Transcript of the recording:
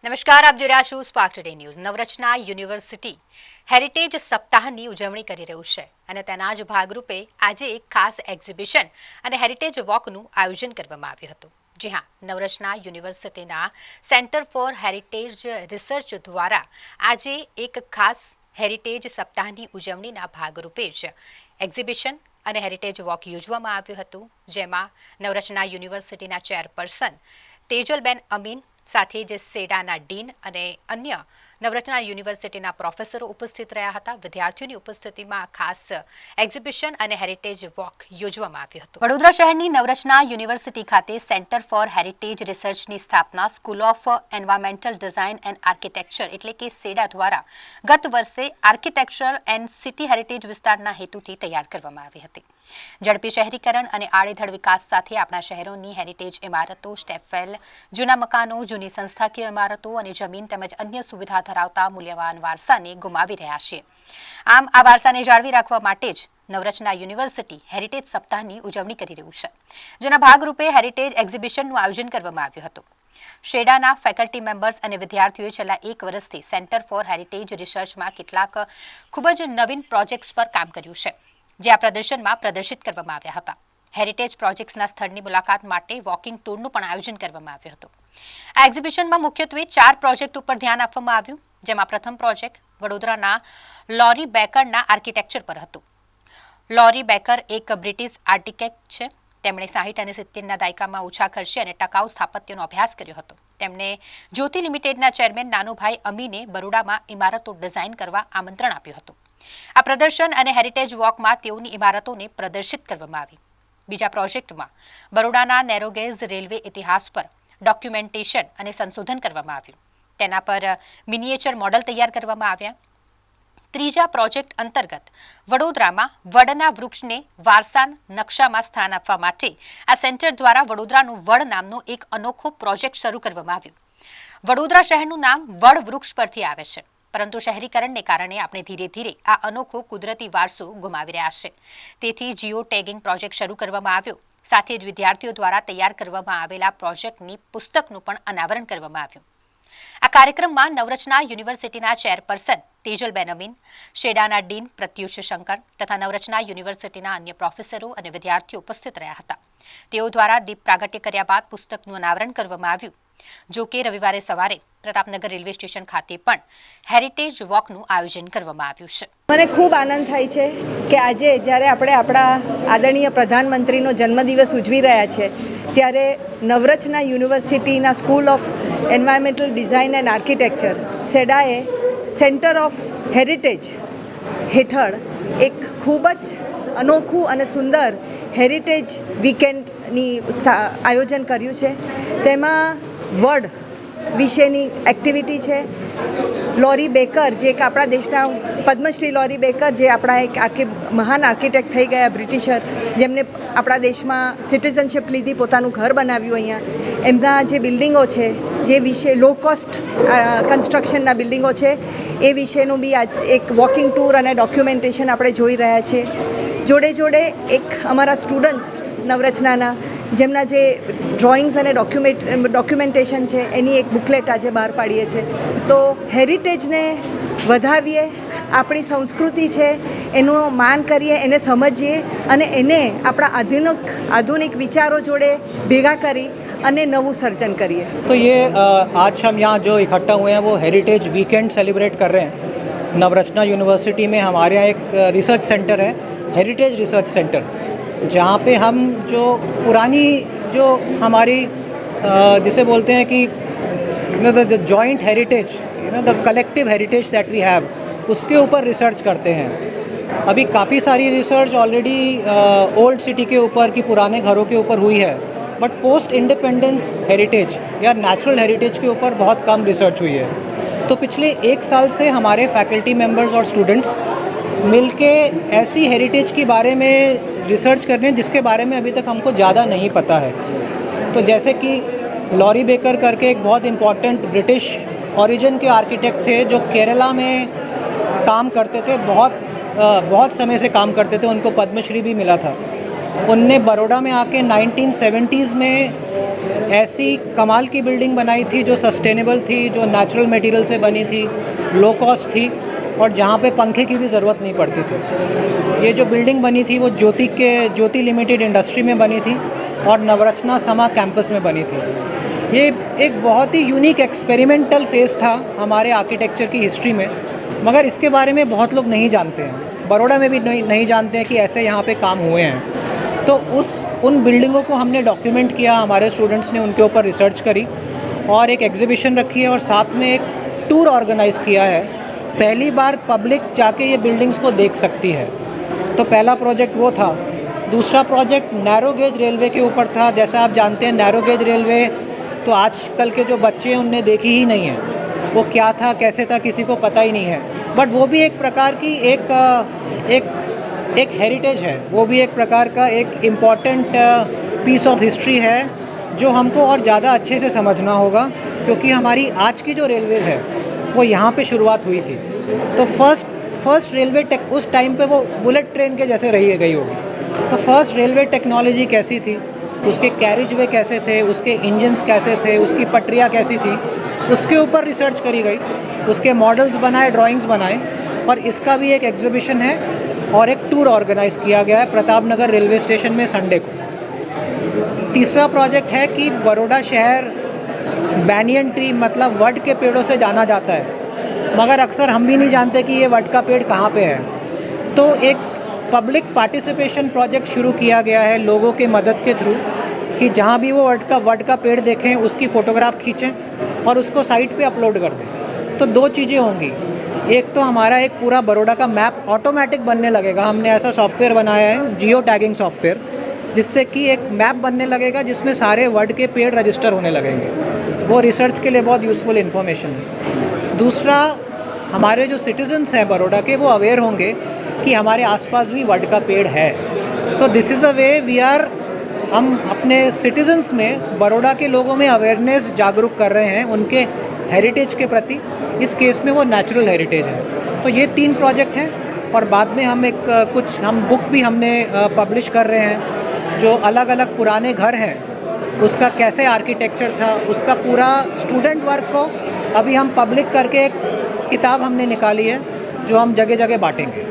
નમસ્કાર, આપ જોઈ રહ્યા છો સ્પાર્ક ટુડે ન્યૂઝ. નવરચના યુનિવર્સિટી હેરિટેજ સપ્તાહની ઉજવણી કરી રહ્યું છે અને તેના જ ભાગરૂપે આજે એક ખાસ એક્ઝિબિશન અને હેરિટેજ વોકનું આયોજન કરવામાં આવ્યું હતું. જી હા, નવરચના યુનિવર્સિટીના સેન્ટર ફોર હેરિટેજ રિસર્ચ દ્વારા આજે એક ખાસ હેરિટેજ સપ્તાહની ઉજવણીના ભાગરૂપે જ એક્ઝિબિશન અને હેરિટેજ વોક યોજવામાં આવ્યું હતું, જેમાં નવરચના યુનિવર્સિટીના ચેરપર્સન તેજલબેન અમીન સાથે જ સેડાના ડીન અને અન્ય નવરચના યુનિવર્સિટીના પ્રોફેસરો ઉપસ્થિત રહ્યા હતા. વિદ્યાર્થીઓની ઉપસ્થિતિમાં ખાસ એક્ઝિબિશન અને હેરિટેજ વોક યોજવામાં આવ્યું હતું. વડોદરા શહેરની નવરચના યુનિવર્સિટી ખાતે સેન્ટર ફોર હેરિટેજ રિસર્ચની સ્થાપના school of environmental design and architecture એટલે કે સેડા દ્વારા ગત વર્ષે આર્કિટેક્ચરલ એન્ડ સિટી હેરિટેજ વિસ્તારના હેતુથી તૈયાર કરવામાં આવી હતી. ઝડપી શહેરીકરણ અને આડેધડ વિકાસ સાથે આપણા શહેરોની હેરિટેજ ઇમારતો, સ્ટેપવેલ, જૂના મકાનો, જૂની સંસ્થાકીય ઇમારતો અને જમીન તેમજ અન્ય સુવિધા ધરાવતા મૂલ્યવાન વારસાને ગુમાવી રહ્યા છીએ. આમ આ વારસાને જાળવી રાખવા માટે જ નવરચના યુનિવર્સિટી હેરિટેજ સપ્તાહની ઉજવણી કરી રહ્યું છે, જેના ભાગરૂપે હેરિટેજ એક્ઝિબિશનનું આયોજન કરવામાં આવ્યું હતું. શેડાના ફેકલ્ટી મેમ્બર્સ અને વિદ્યાર્થીઓએ છેલ્લા એક વર્ષથી સેન્ટર ફોર હેરિટેજ રિસર્ચમાં કેટલાક ખૂબ જ નવીન પ્રોજેક્ટ્સ પર કામ કર્યું છે, જે આ પ્રદર્શનમાં પ્રદર્શિત કરવામાં આવ્યા હતા. હેરિટેજ પ્રોજેક્ટ્સના સ્થળની મુલાકાત માટે વોકિંગ ટૂરનું પણ આયોજન કરવામાં આવ્યું હતું. આ એક્ઝિબિશનમાં મુખ્યત્વે 4 પ્રોજેક્ટ ઉપર ધ્યાન આપવામાં આવ્યું, જેમાં પ્રથમ પ્રોજેક્ટ વડોદરાના લોરી બેકરના આર્કિટેક્ચર પર હતું. લોરી બેકર એક બ્રિટિશ આર્કિટેક્ટ છે. તેમણે 60 અને 70ના દાયકામાં ઓછા ખર્ચે અને ટકાઉ સ્થાપત્યનો અભ્યાસ કર્યો હતો. તેમણે જ્યોતિ લિમિટેડના ચેરમેન નાનુભાઈ અમીને બરોડામાં ઇમારતો ડિઝાઇન કરવા આમંત્રણ આપ્યું હતું. આ પ્રદર્શન અને હેરિટેજ વોકમાં તેઓની ઇમારતોને પ્રદર્શિત કરવામાં આવી. બીજા પ્રોજેક્ટમાં બરોડાના નેરોગેજ રેલવે ઇતિહાસ પર ડોક્યુમેન્ટેશન અને સંશોધન કરવામાં આવ્યું. તેના પર મિનિએચર મોડલ તૈયાર કરવામાં આવ્યા. ત્રીજા પ્રોજેક્ટ અંતર્ગત વડોદરામાં વડના વૃક્ષને વારસા નકશામાં સ્થાન આપવા માટે આ સેન્ટર દ્વારા વડોદરાનું વડ નામનો એક અનોખો પ્રોજેક્ટ શરૂ કરવામાં આવ્યો. વડોદરા શહેરનું નામ વડ વૃક્ષ પરથી આવે છે, પરંતુ શહેરીકરણને કારણે આપણે ધીરે ધીરે આ અનોખો કુદરતી વારસો ગુમાવી રહ્યા છે. તેથી જીઓ ટેગિંગ પ્રોજેક્ટ શરૂ કરવામાં આવ્યો. સાથે જ વિદ્યાર્થીઓ દ્વારા તૈયાર કરવામાં આવેલા પ્રોજેક્ટની પુસ્તકનું પણ અનાવરણ કરવામાં આવ્યું. આ કાર્યક્રમમાં નવરચના યુનિવર્સિટીના ચેરપર્સન તેજલબેન અમીન, શેડાના ડીન પ્રત્યુષ શંકર તથા નવરચના યુનિવર્સિટીના અન્ય પ્રોફેસરો અને વિદ્યાર્થીઓ ઉપસ્થિત રહ્યા હતા. તેઓ દ્વારા દીપ પ્રાગટ્ય કર્યા બાદ પુસ્તકનું અનાવરણ કરવામાં આવ્યું. જો કે રવિવારે સવારે પ્રતાપનગર રેલવે સ્ટેશન ખાતે પણ હેરિટેજ વોકનું આયોજન કરવામાં આવ્યું છે. મને ખૂબ આનંદ થાય છે કે આજે જ્યારે આપણે આપણા આદરણીય પ્રધાનમંત્રીનો જન્મદિવસ ઉજવી રહ્યા છે, ત્યારે નવરચના યુનિવર્સિટીના school of environmental design and architecture સેડાએ સેન્ટર ઓફ હેરિટેજ હેઠળ એક ખૂબ જ અનોખું અને સુંદર હેરિટેજ વીકેન્ડની આયોજન કર્યું છે. તેમાં વડ વિશેની એક્ટિવિટી છે. લોરી બેકર, જે એક આપણા દેશના પદ્મશ્રી લોરી બેકર, જે આપણા એક મહાન આર્કિટેક્ટ થઈ ગયા બ્રિટિશર, જેમને આપણા દેશમાં સિટીઝનશિપ લીધી, પોતાનું ઘર બનાવ્યું અહીંયા, એમના જે બિલ્ડિંગો છે, જે વિશે લો કોસ્ટ કન્સ્ટ્રક્શનના બિલ્ડિંગો છે, એ વિશેનું બી આજ એક વોકિંગ ટૂર અને ડોક્યુમેન્ટેશન આપણે જોઈ રહ્યા છીએ. જોડે જોડે એક અમારા સ્ટુડન્ટ્સ નવરચનાના, જેમના જે ડ્રોઈંગ્સ અને ડોક્યુમેન્ટેશન છે, એની એક બુકલેટ આજે બહાર પાડીએ છીએ. તો હેરિટેજને વધાવીએ, આપણી સંસ્કૃતિ છે એનું માન કરીએ, એને સમજીએ અને એને આપણા આધુનિક વિચારો જોડે ભેગા કરી અને નવું સર્જન કરીએ. तो ये आज हम यहाँ जो इकट्ठा हुए हैं वो हेरिटेज वीकेंड सेलिब्रेट कर रहे हैं. नवरचना यूनिवर्सिटी में हमारे यहाँ एक रिसर्च सेंटर है, हेरिटेज रिसर्च सेंटर, जहाँ पे हम जो पुरानी जो हमारी जिसे बोलते हैं कि the joint heritage, the collective heritage that we have, उसके ऊपर रिसर्च करते हैं. अभी काफ़ी सारी रिसर्च ऑलरेडी ओल्ड सिटी के ऊपर की पुराने घरों के ऊपर हुई है, बट पोस्ट इंडिपेंडेंस हेरिटेज या नेचुरल हेरिटेज के ऊपर बहुत कम रिसर्च हुई है. तो पिछले 1 साल से हमारे फैकल्टी मेंबर्स और स्टूडेंट्स मिलके ऐसी हेरिटेज के बारे में रिसर्च कर रहे हैं जिसके बारे में अभी तक हमको ज़्यादा नहीं पता है. तो जैसे कि लॉरी बेकर करके एक बहुत इम्पॉर्टेंट ब्रिटिश ओरिजिन के आर्किटेक्ट थे, जो केरला में काम करते थे, बहुत समय से काम करते थे, उनको पद्मश्री भी मिला था. उनने बड़ौदा में आके 1970s में ऐसी कमाल की बिल्डिंग बनाई थी जो सस्टेनेबल थी, जो नेचुरल मटेरियल से बनी थी, लो कॉस्ट थी और जहाँ पे पंखे की भी ज़रूरत नहीं पड़ती थी। ये जो बिल्डिंग बनी थी वो ज्योति लिमिटेड इंडस्ट्री में बनी थी और नवरत्ना समा कैंपस में बनी थी। ये एक बहुत ही यूनिक एक्सपेरिमेंटल फेज़ था हमारे आर्किटेक्चर की हिस्ट्री में, मगर इसके बारे में बहुत लोग नहीं जानते हैं। बड़ौदा में भी नहीं जानते हैं कि ऐसे यहाँ पे काम हुए हैं। तो उन बिल्डिंगों को हमने डॉक्यूमेंट किया, हमारे स्टूडेंट्स ने उनके ऊपर रिसर्च करी और एक एग्जीबिशन रखी है और साथ में एक टूर ऑर्गेनाइज़ किया है। पहली बार पब्लिक जाके ये बिल्डिंग्स को देख सकती है। तो पहला प्रोजेक्ट वो था। दूसरा प्रोजेक्ट नैरो गेज रेलवे के ऊपर था। जैसा आप जानते हैं नैरो गेज रेलवे तो आजकल के जो बच्चे हैं उनने देखी ही नहीं है। वो क्या था, कैसे था, किसी को पता ही नहीं है। बट वो भी एक प्रकार की एक हेरिटेज है, वो भी एक प्रकार का एक इम्पॉर्टेंट पीस ऑफ हिस्ट्री है जो हमको और ज़्यादा अच्छे से समझना होगा, क्योंकि हमारी आज की जो रेलवेज़ है वो यहाँ पे शुरुआत हुई थी। तो फर्स्ट रेलवे टेक उस टाइम पे वो बुलेट ट्रेन के जैसे रही गई होगी। तो फर्स्ट रेलवे टेक्नोलॉजी कैसी थी, उसके कैरिज वे कैसे थे, उसके इंजन्स कैसे थे, उसकी पटरियाँ कैसी थी, उसके ऊपर रिसर्च करी गई, उसके मॉडल्स बनाए, ड्राइंग्स बनाए और इसका भी एक एग्जीबिशन है और एक टूर ऑर्गेनाइज़ किया गया है प्रतापनगर रेलवे स्टेशन में संडे को। तीसरा प्रोजेक्ट है कि बड़ौदा शहर बैनियन ट्री मतलब वड के पेड़ों से जाना जाता है, मगर अक्सर हम भी नहीं जानते कि ये वड का पेड़ कहाँ पे है। तो एक पब्लिक पार्टिसिपेशन प्रोजेक्ट शुरू किया गया है लोगों के मदद के थ्रू कि जहाँ भी वो वड का पेड़ देखें उसकी फ़ोटोग्राफ खींचें और उसको साइट पे अपलोड कर दें। तो दो चीज़ें होंगी, एक तो हमारा एक पूरा बड़ौदा का मैप ऑटोमेटिक बनने लगेगा। हमने ऐसा सॉफ्टवेयर बनाया है, जियो टैगिंग सॉफ्टवेयर, जिससे कि एक मैप बनने लगेगा जिसमें सारे वड के पेड़ रजिस्टर होने लगेंगे। वो रिसर्च के लिए बहुत यूज़फुल इन्फॉर्मेशन है। दूसरा, हमारे जो सिटीजन्स हैं बड़ौदा के वो अवेयर होंगे कि हमारे आसपास भी वड का पेड़ है। सो दिस इज़ अ वे हम अपने सिटीजन्स में, बड़ौदा के लोगों में अवेयरनेस जागरूक कर रहे हैं उनके हेरिटेज के प्रति। इस केस में वो नेचुरल हेरिटेज है। तो ये 3 प्रोजेक्ट हैं और बाद में हम हम बुक भी हमने पब्लिश कर रहे हैं जो अलग अलग पुराने घर हैं उसका कैसे आर्किटेक्चर था, उसका पूरा स्टूडेंट वर्क को अभी हम पब्लिक करके एक किताब हमने निकाली है जो हम जगह जगह बांटेंगे।